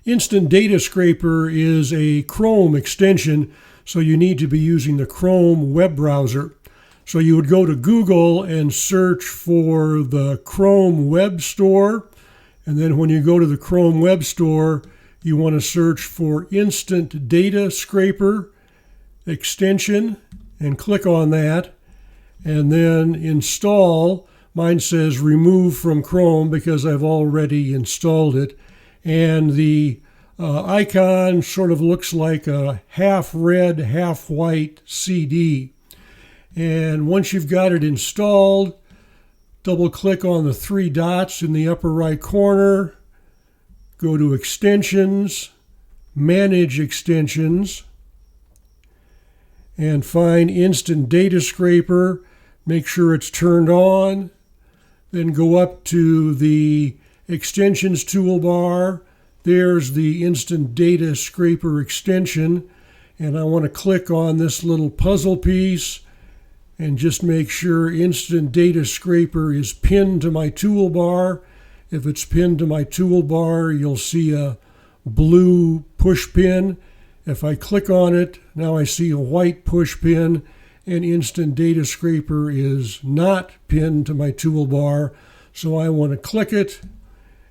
Instant Data Scraper is a Chrome extension, so you need to be using the Chrome web browser. So you would go to Google and search for the Chrome Web Store, and then when you go to the Chrome Web Store, you want to search for Instant Data Scraper extension and click on that, and then install. Mine says remove from Chrome because I've already installed it. And the icon sort of looks like a half red, half white CD. And once you've got it installed, double click on the three dots in the upper right corner, go to Extensions, Manage Extensions, and find Instant Data Scraper. Make sure it's turned on. Then go up to the Extensions toolbar. There's the Instant Data Scraper extension. And I want to click on this little puzzle piece and just make sure Instant Data Scraper is pinned to my toolbar. If it's pinned to my toolbar, you'll see a blue push pin. If I click on it, now I see a white push pin, and Instant Data Scraper is not pinned to my toolbar. So I want to click it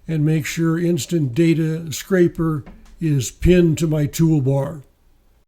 and make sure Instant Data Scraper is pinned to my toolbar.